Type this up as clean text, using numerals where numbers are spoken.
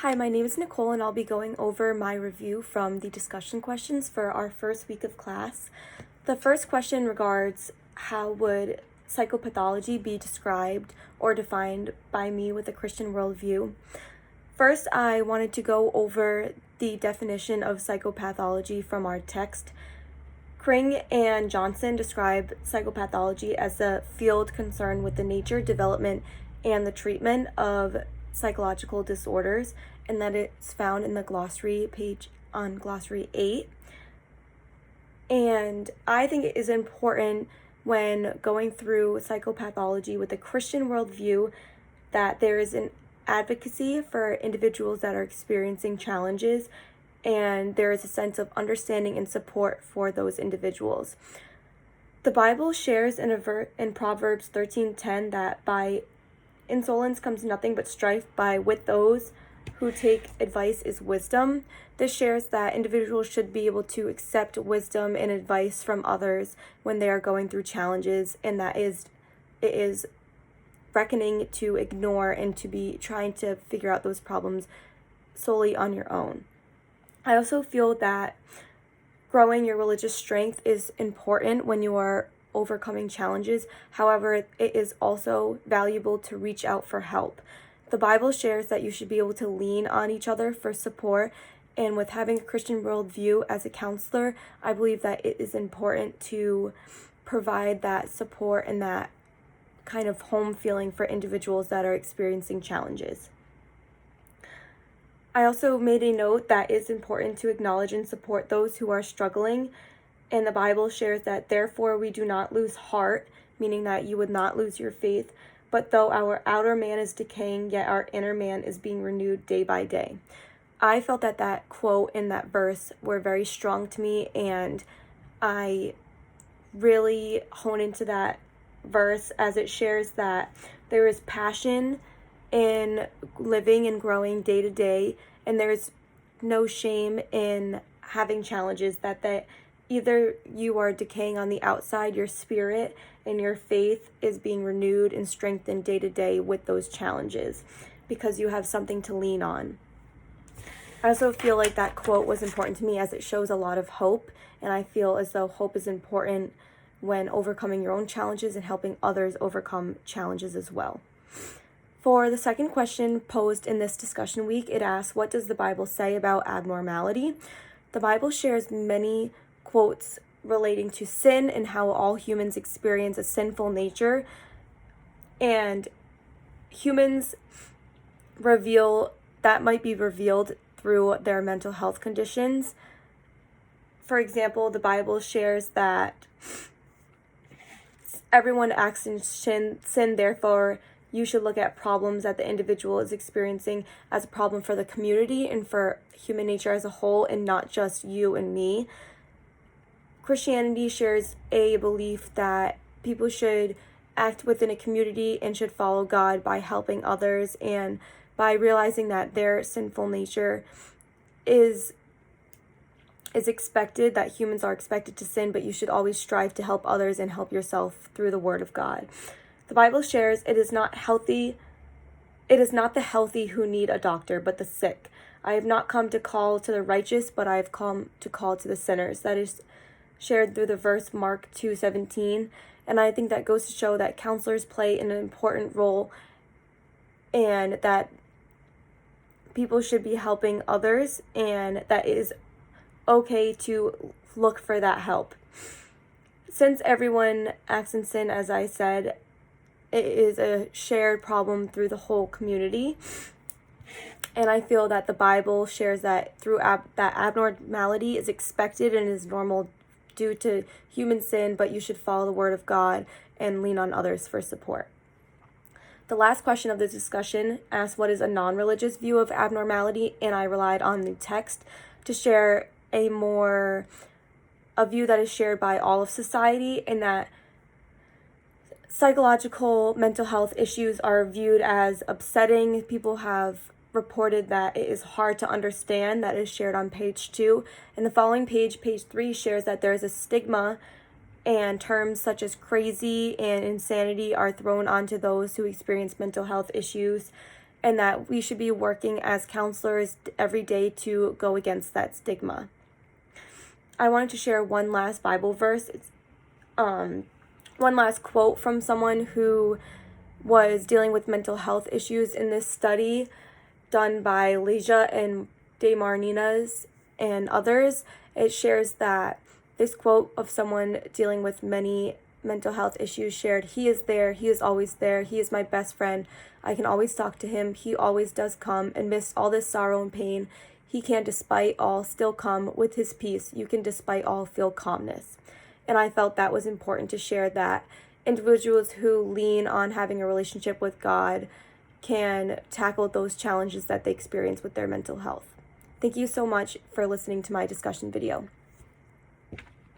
Hi, my name is Nicole, and I'll be going over my review from the discussion questions for our first week of class. The first question regards how would psychopathology be described or defined by me with a Christian worldview. First, I wanted to go over the definition of psychopathology from our text. Kring and Johnson describe psychopathology as a field concerned with the nature, development, and the treatment of psychological disorders, and that it's found in the glossary page on glossary 8. And I think it is important when going through psychopathology with a Christian worldview that there is an advocacy for individuals that are experiencing challenges, and there is a sense of understanding and support for those individuals. The Bible shares in Proverbs 13:10 that by insolence comes nothing but strife, with those who take advice is wisdom. This shares that individuals should be able to accept wisdom and advice from others when they are going through challenges, and that it is reckoning to ignore and to be trying to figure out those problems solely on your own. I also feel that growing your religious strength is important when you are overcoming challenges. However, it is also valuable to reach out for help. The Bible shares that you should be able to lean on each other for support, and with having a Christian worldview as a counselor, I believe that it is important to provide that support and that kind of home feeling for individuals that are experiencing challenges. I also made a note that it's important to acknowledge and support those who are struggling, and the Bible shares that therefore we do not lose heart, meaning that you would not lose your faith, but though our outer man is decaying, yet our inner man is being renewed day by day. I felt that quote in that verse were very strong to me, and I really hone into that verse as it shares that there is passion in living and growing day to day, and there's no shame in having challenges, that either you are decaying on the outside, your spirit and your faith is being renewed and strengthened day to day with those challenges because you have something to lean on. I also feel like that quote was important to me as it shows a lot of hope, and I feel as though hope is important when overcoming your own challenges and helping others overcome challenges as well. For the second question posed in this discussion week, it asks, what does the Bible say about abnormality? The Bible shares many quotes relating to sin and how all humans experience a sinful nature, and humans might be revealed through their mental health conditions. For example, the Bible shares that everyone acts in sin, therefore you should look at problems that the individual is experiencing as a problem for the community and for human nature as a whole, and not just you and me. Christianity shares a belief that people should act within a community and should follow God by helping others and by realizing that their sinful nature is expected, that humans are expected to sin, but you should always strive to help others and help yourself through the Word of God. The Bible shares it is not the healthy who need a doctor, but the sick. I have not come to call to the righteous, but I have come to call to the sinners. That is shared through the verse Mark 2:17, and I think that goes to show that counselors play an important role and that people should be helping others, and that it is okay to look for that help. Since everyone acts in sin, as I said, it is a shared problem through the whole community. And I feel that the Bible shares that that abnormality is expected and is normal due to human sin, but you should follow the Word of God and lean on others for support. The last question of the discussion asks, what is a non-religious view of abnormality? And I relied on the text to share a view that is shared by all of society, and that psychological mental health issues are viewed as upsetting. People have reported that it is hard to understand. That is shared on page 2. And the following page 3, shares that there is a stigma, and terms such as crazy and insanity are thrown onto those who experience mental health issues, and that we should be working as counselors every day to go against that stigma. I wanted to share one last Bible verse. It's one last quote from someone who was dealing with mental health issues in this study done by Leja and De Marninas and others. It shares that this quote of someone dealing with many mental health issues shared, "He is there, he is always there, he is my best friend. I can always talk to him, he always does come, and amidst all this sorrow and pain, he can despite all still come with his peace. You can despite all feel calmness." And I felt that was important to share, that individuals who lean on having a relationship with God can tackle those challenges that they experience with their mental health. Thank you so much for listening to my discussion video.